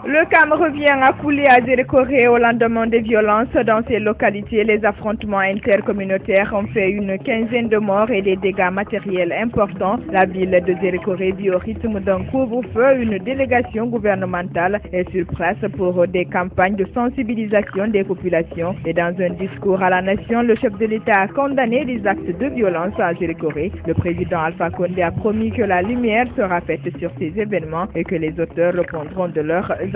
Le calme revient à couler à Zérékoré au lendemain des violences dans ces localités. Les affrontements intercommunautaires ont fait une quinzaine de morts et des dégâts matériels importants. La ville de Zérékoré vit au rythme d'un couvre-feu. Une délégation gouvernementale est sur place pour des campagnes de sensibilisation des populations. Et dans un discours à la nation, le chef de l'État a condamné les actes de violence à Zérékoré. Le président Alpha Condé a promis que la lumière sera faite sur ces événements et que les auteurs répondront de leurs actes.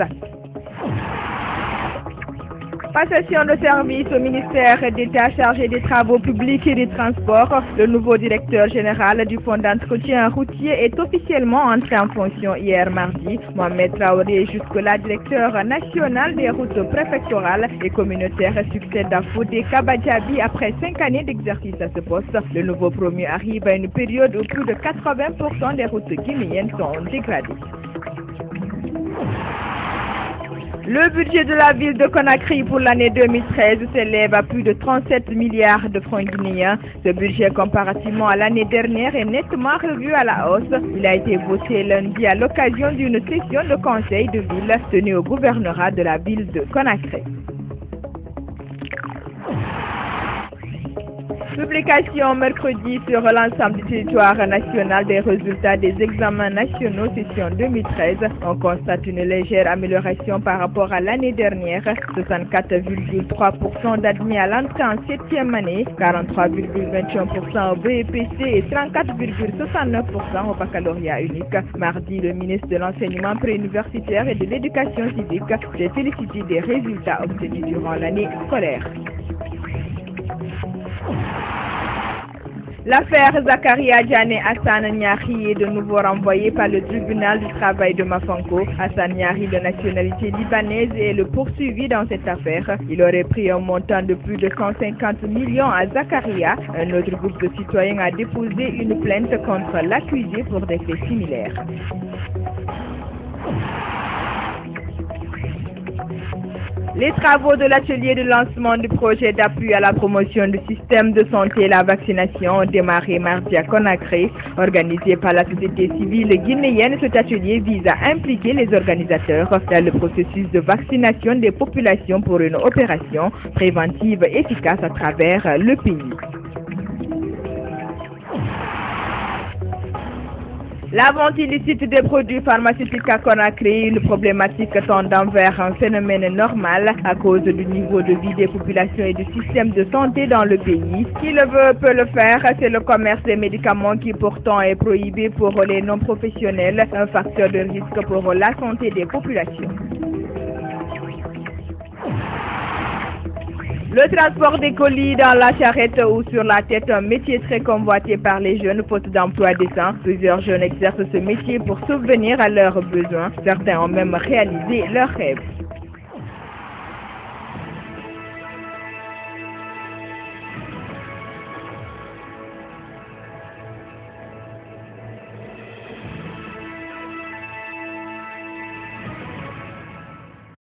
Passation de service au ministère d'État chargé des travaux publics et des transports. Le nouveau directeur général du fonds d'entretien routier est officiellement entré en fonction hier mardi. Mohamed Traoré, jusque-là directeur national des routes préfectorales et communautaires, succède à Fodé Kabadjabi après 5 années d'exercice à ce poste. Le nouveau promu arrive à une période où plus de 80% des routes guinéennes sont dégradées. Le budget de la ville de Conakry pour l'année 2013 s'élève à plus de 37 milliards de francs guinéens. Ce budget, comparativement à l'année dernière, est nettement revu à la hausse. Il a été voté lundi à l'occasion d'une session de conseil de ville tenue au gouvernorat de la ville de Conakry. Publication mercredi sur l'ensemble du territoire national des résultats des examens nationaux session 2013. On constate une légère amélioration par rapport à l'année dernière. 64,3% d'admis à l'entrée en 7e année, 43,21% au BEPC et 34,69% au baccalauréat unique. Mardi, le ministre de l'Enseignement préuniversitaire et de l'Éducation civique s'est félicité des résultats obtenus durant l'année scolaire. L'affaire Zakaria Diané Hassan Niari est de nouveau renvoyée par le tribunal du travail de Mafanko. Hassan Niari, de nationalité libanaise, est le poursuivi dans cette affaire. Il aurait pris un montant de plus de 150 millions à Zakaria. Un autre groupe de citoyens a déposé une plainte contre l'accusé pour des faits similaires. Les travaux de l'atelier de lancement du projet d'appui à la promotion du système de santé et la vaccination ont démarré mardi à Conakry. Organisé par la société civile guinéenne, cet atelier vise à impliquer les organisateurs dans le processus de vaccination des populations pour une opération préventive efficace à travers le pays. La vente illicite des produits pharmaceutiques à Conakry, une problématique tendant vers un phénomène normal à cause du niveau de vie des populations et du système de santé dans le pays. Qui le veut peut le faire, c'est le commerce des médicaments qui pourtant est prohibé pour les non-professionnels, un facteur de risque pour la santé des populations. Le transport des colis dans la charrette ou sur la tête, un métier très convoité par les jeunes faute d'emploi décent. Plusieurs jeunes exercent ce métier pour subvenir à leurs besoins. Certains ont même réalisé leurs rêves.